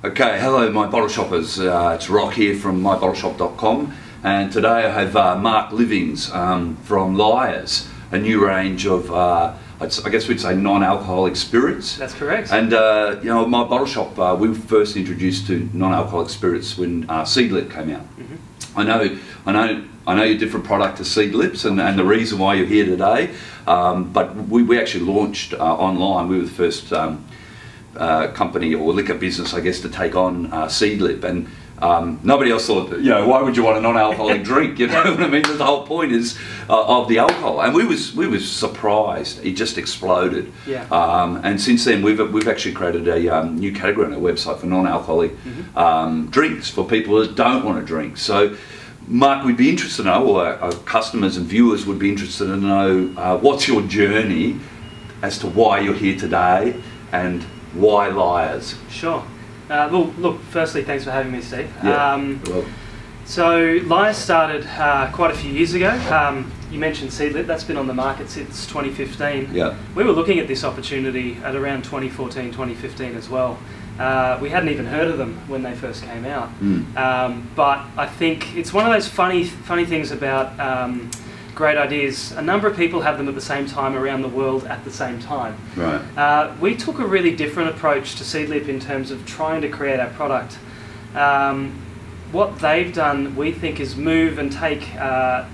Okay, hello my bottle shoppers, it's Rock here from MyBottleShop.com, and today I have Mark Livings from Lyre's, a new range of, I guess we'd say non-alcoholic spirits. That's correct. And you know, my bottle shop, we were first introduced to non-alcoholic spirits when Seedlip came out. Mm-hmm. I know your different product to Seedlips and the reason why you're here today, but we actually launched online. We were the first company or liquor business, I guess, to take on Seedlip, and nobody else thought, you know, why would you want a non-alcoholic drink? You know what I mean? The whole point is of the alcohol, and we was surprised. It just exploded. Yeah. And since then, we've actually created a new category on our website for non-alcoholic drinks for people that don't want to drink. So, Mark, we'd be interested to know, or our customers and viewers would be interested to know, what's your journey as to why you're here today and why Lyre's? Sure. Well, look, firstly, thanks for having me, Steve. Yeah, so Lyre started quite a few years ago. You mentioned Seedlip, that's been on the market since 2015. Yeah. We were looking at this opportunity at around 2014, 2015 as well. We hadn't even heard of them when they first came out. But I think it's one of those funny things about great ideas. A number of people have them at the same time around the world at the same time. Right. We took a really different approach to Seedlip in terms of trying to create our product. What they've done, we think, is move and take a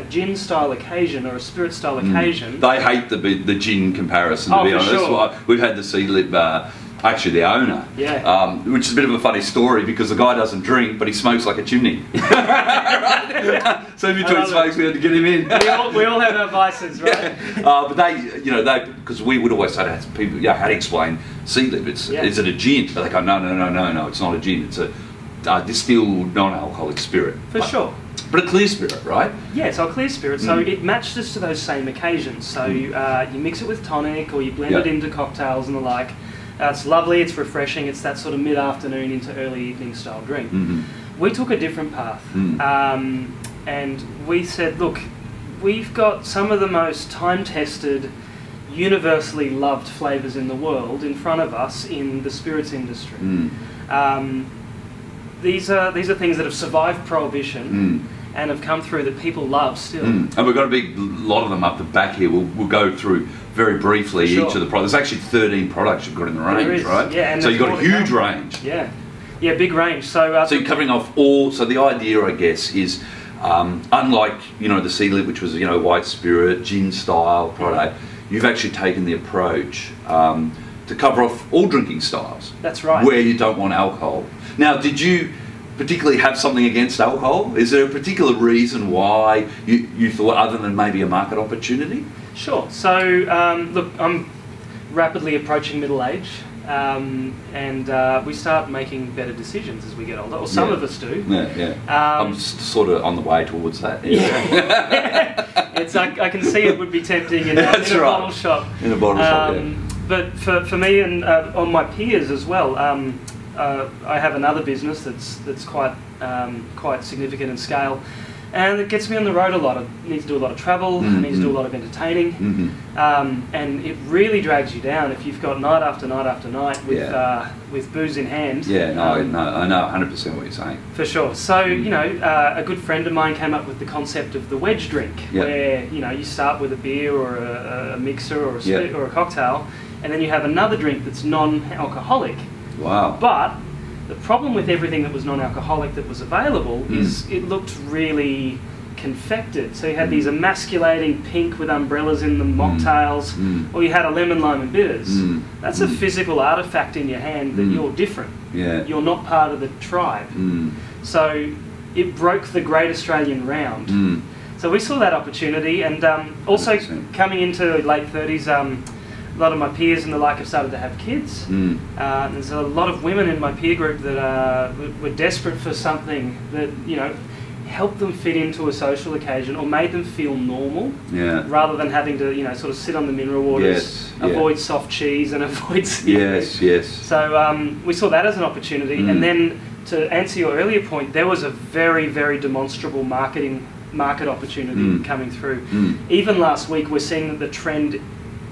gin style occasion or a spirit style occasion. They hate the gin comparison, to be honest. Sure. We've had the Seedlip, actually the owner, which is a bit of a funny story because the guy doesn't drink, but he smokes like a chimney. So in between smokes, we had to get him in. we all have our vices, right? Yeah. But they, because we would always say to people, how to explain Seedlip. Is it a gin? But they go, no, it's not a gin. It's a distilled non-alcoholic spirit. For sure. But a clear spirit, right? Yeah, so a clear spirit. So it matched us to those same occasions. So you mix it with tonic, or you blend it into cocktails and the like. It's lovely, it's refreshing, it's that sort of mid-afternoon into early evening style drink. We took a different path, and we said, look, we've got some of the most time-tested, universally loved flavours in the world in front of us in the spirits industry. These are things that have survived prohibition and have come through that people love still. And we've got a big lot of them up the back here. We'll go through very briefly each of the products. There's actually 13 products you've got in the range, right? Yeah, and so you've got a huge range. Yeah, big range. So so you're covering off all. So the idea, I guess, is unlike the Seedlip, which was white spirit gin style product, you've actually taken the approach to cover off all drinking styles. That's right. Where you don't want alcohol. Now, did you particularly have something against alcohol? Is there a particular reason why you thought, other than maybe a market opportunity? Sure. So, look, I'm rapidly approaching middle age, and we start making better decisions as we get older, or some of us do. I'm sort of on the way towards that. It's I can see it would be tempting in a bottle shop. In a bottle shop, But for me and on my peers as well, I have another business that's quite significant in scale, and it gets me on the road a lot. I need to do a lot of travel, I need to do a lot of entertaining, and it really drags you down if you've got night after night after night with booze in hand. I know 100% what you're saying. For sure. So a good friend of mine came up with the concept of the Wedge Drink, where you start with a beer or a mixer or a split or a cocktail, and then you have another drink that's non-alcoholic. Wow. But the problem with everything that was non-alcoholic that was available is it looked really confected. So you had these emasculating pink with umbrellas in them mocktails, or you had a lemon, lime and bitters. That's a physical artifact in your hand that you're different. You're not part of the tribe. So it broke the Great Australian Round. So we saw that opportunity, and also coming into late 30s, a lot of my peers and the like have started to have kids. There's a lot of women in my peer group that were desperate for something that helped them fit into a social occasion or made them feel normal, rather than having to sort of sit on the mineral waters, avoid soft cheese and avoid So we saw that as an opportunity, and then to answer your earlier point, there was a very, very demonstrable market opportunity coming through. Even last week, we're seeing that the trend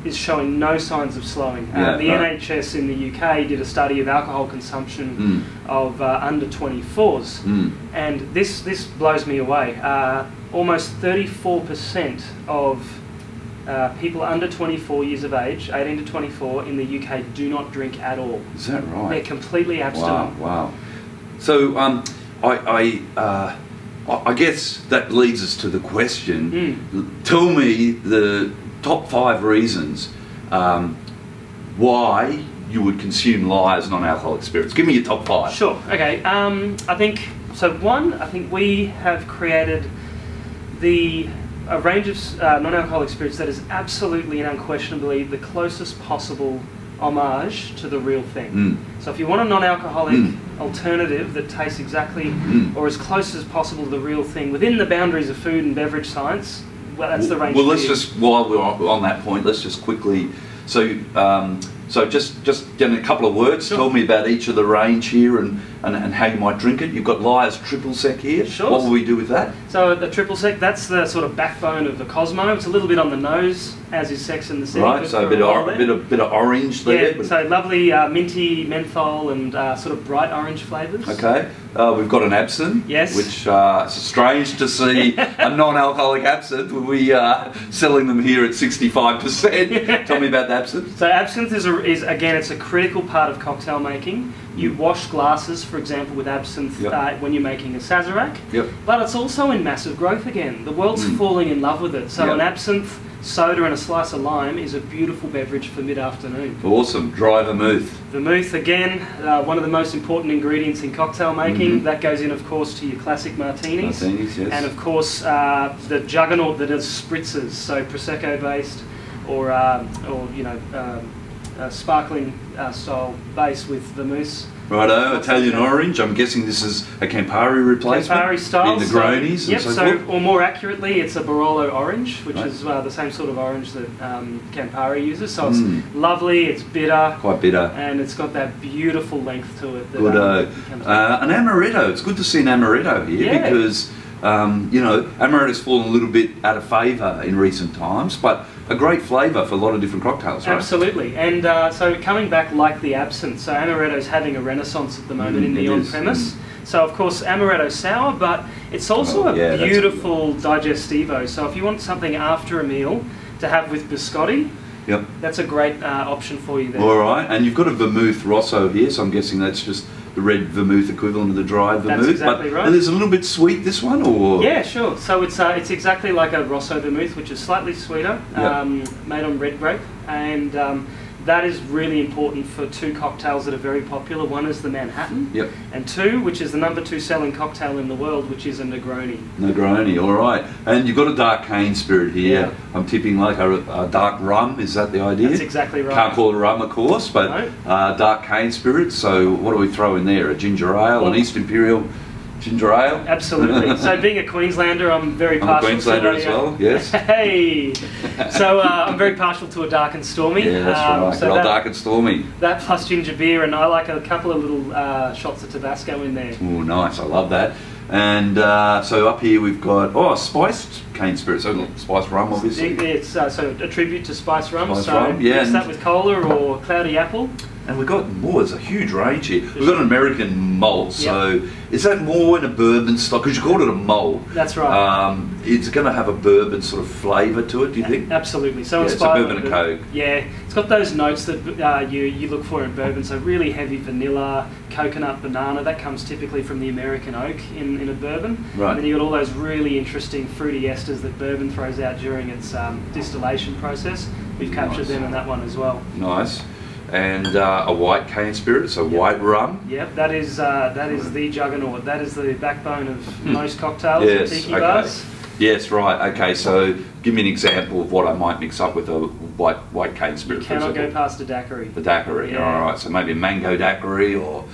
is showing no signs of slowing. The NHS in the UK did a study of alcohol consumption of under 24s, and this blows me away. Almost 34% of people under 24 years of age, 18 to 24, in the UK do not drink at all. Is that right? They're completely abstinent. Wow. So I guess that leads us to the question. Tell me the top 5 reasons why you would consume Lyre's non-alcoholic spirits. Give me your top 5. Sure. Okay. I think so. One, I think we have created a range of non-alcoholic spirits that is absolutely and unquestionably the closest possible homage to the real thing. So if you want a non-alcoholic alternative that tastes exactly or as close as possible to the real thing within the boundaries of food and beverage science, well, that's the range. Well, let's just, while we're on that point, let's just quickly, so just in a couple of words, tell me about each of the range here and how you might drink it. You've got Lyre's triple sec here. Sure. What will we do with that? So the triple sec, that's the sort of backbone of the Cosmo. It's a little bit on the nose, as is Sex and the City. Right, so a bit of orange there. Yeah, so lovely minty, menthol and sort of bright orange flavours. Okay. We've got an absinthe. Yes. Which it's strange to see a non-alcoholic absinthe when we are selling them here at 65%. Tell me about the absinthe. So absinthe is again, it's a critical part of cocktail making. You wash glasses, for example, with absinthe when you're making a Sazerac. But it's also in massive growth again. The world's falling in love with it. So an absinthe, soda and a slice of lime is a beautiful beverage for mid-afternoon. Awesome. Dry vermouth. Vermouth, again, one of the most important ingredients in cocktail making. That goes in, of course, to your classic martinis. Yes. And, of course, the juggernaut that is spritzes, so Prosecco-based or you know, sparkling style base with vermouth. Righto, Italian orange. I'm guessing this is a Campari replacement. Campari style. The Negronis and so forth. Or more accurately, it's a Barolo orange, which is the same sort of orange that Campari uses. So it's lovely, it's bitter. Quite bitter. And it's got that beautiful length to it. That, an amaretto. It's good to see an amaretto here because, you know, amaretto's fallen a little bit out of favour in recent times, but a great flavour for a lot of different cocktails, right? Absolutely. And so coming back like the absinthe, so amaretto's having a renaissance at the moment in the on-premise. So of course amaretto's sour, but it's also a beautiful digestivo. So if you want something after a meal to have with biscotti, that's a great option for you there. All right, and you've got a vermouth rosso here, so I'm guessing that's just the red vermouth equivalent of the dry vermouth. That's exactly right. And there's a little bit sweet, this one, or? Yeah, sure. So it's exactly like a rosso vermouth, which is slightly sweeter, made on red grape, and that is really important for 2 cocktails that are very popular. One is the Manhattan, and 2, which is the #2 selling cocktail in the world, which is a Negroni. Negroni, all right. And you've got a dark cane spirit here. Yeah. I'm tipping like a dark rum, is that the idea? That's exactly right. Can't call it a rum, of course, but dark cane spirit. So what do we throw in there? A ginger ale, an East Imperial ginger ale? Absolutely. So being a Queenslander, I'm very partial to a Queenslander as well, yes. Hey! So I'm very partial to a dark and stormy. Yeah, that's right. So dark and stormy. That plus ginger beer, and I like a couple of little shots of Tabasco in there. Oh, nice. I love that. And so up here we've got, spiced cane spirit, so spiced rum, obviously. It's so a tribute to spiced rum. Spiced rum, yeah. Mix that with cola or cloudy apple. And we've got more, there's a huge range here. We've got an American malt, so is that more in a bourbon style? Because you called it a malt. That's right. It's going to have a bourbon sort of flavour to it, do you think? Absolutely. So it's a bourbon and coke. Yeah, it's got those notes that you look for in bourbon, so really heavy vanilla, coconut, banana. That comes typically from the American oak in a bourbon. Right. And then you've got all those really interesting fruity esters that bourbon throws out during its distillation process. We've captured them in that one as well. Nice. And a white cane spirit, so white rum. Yep, that is the juggernaut. That is the backbone of most cocktails and tiki bars. Yes, right. Okay, so give me an example of what I might mix up with a white cane spirit. You cannot go past a daiquiri. The daiquiri. All right. So maybe a mango daiquiri or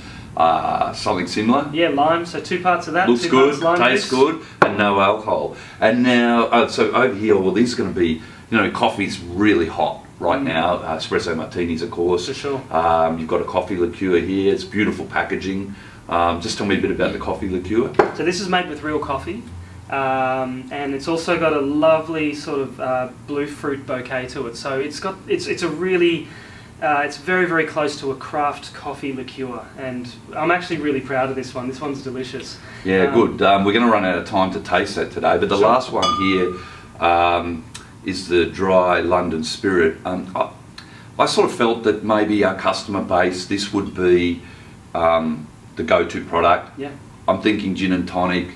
something similar. Yeah, lime. So 2 parts of that. Looks good, tastes good, and no alcohol. And now, so over here, well, these are going to be, you know, coffee's really hot right now. Espresso martinis, of course. For sure. You've got a coffee liqueur here. It's beautiful packaging. Just tell me a bit about the coffee liqueur. So this is made with real coffee. and it's also got a lovely sort of blue fruit bouquet to it. So it's a really it's very, very close to a craft coffee liqueur, and I'm actually really proud of this one. This one's delicious. Yeah, good. We're going to run out of time to taste that today, but the last one here is the dry London Spirit. I sort of felt that maybe our customer base, this would be the go-to product. Yeah. I'm thinking gin and tonic.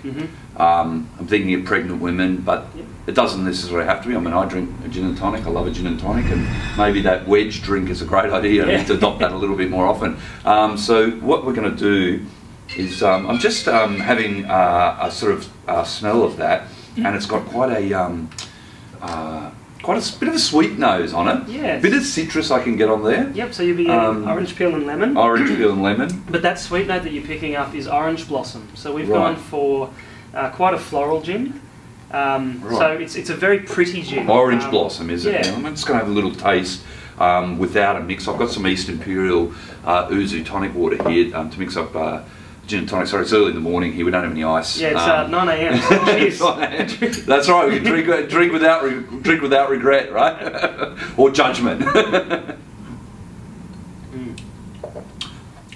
I'm thinking of pregnant women, but it doesn't necessarily have to be. I mean, I drink a gin and tonic. I love a gin and tonic, and maybe that wedge drink is a great idea. I need to adopt that a little bit more often. So what we're going to do is I'm just having a sort of smell of that, and it's got quite a bit of a sweet nose on it. Yes. Bit of citrus I can get on there. Yep, so you'll be getting orange peel and lemon. Orange peel and lemon. But that sweet note that you're picking up is orange blossom. So we've gone for quite a floral gin. So it's a very pretty gin. Orange blossom, is it? Yeah. I'm just going to have a little taste without a mix. I've got some East Imperial Uzu tonic water here to mix up gin and tonic. Sorry, it's early in the morning here. We don't have any ice. Yeah, it's 9 a.m. So It's 9 a.m. That's right. We can drink without regret, right? Or judgment.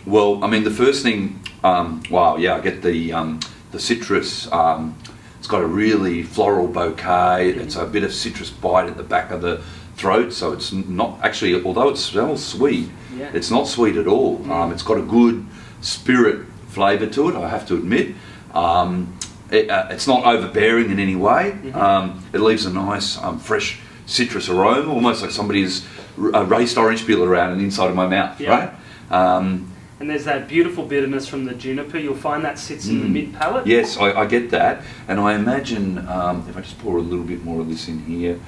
Well, I mean, the first thing. Wow, yeah, I get the citrus. It's got a really floral bouquet. It's a bit of citrus bite at the back of the throat, so it's not actually. Although it smells sweet, it's not sweet at all. It's got a good spirit flavour to it, I have to admit. It's not overbearing in any way. It leaves a nice fresh citrus aroma, almost like somebody's raced orange peel around the inside of my mouth, right? And there's that beautiful bitterness from the juniper. You'll find that sits in the mid palate. Yes, I get that, and I imagine if I just pour a little bit more of this in here,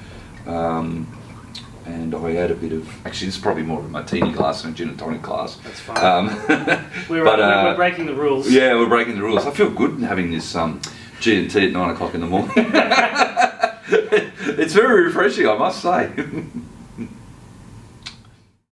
and I add a bit of, actually this is probably more of a martini glass than a gin and tonic glass. That's fine. We're breaking the rules. Yeah, we're breaking the rules. I feel good having this G&T at 9 o'clock in the morning. It's very refreshing, I must say.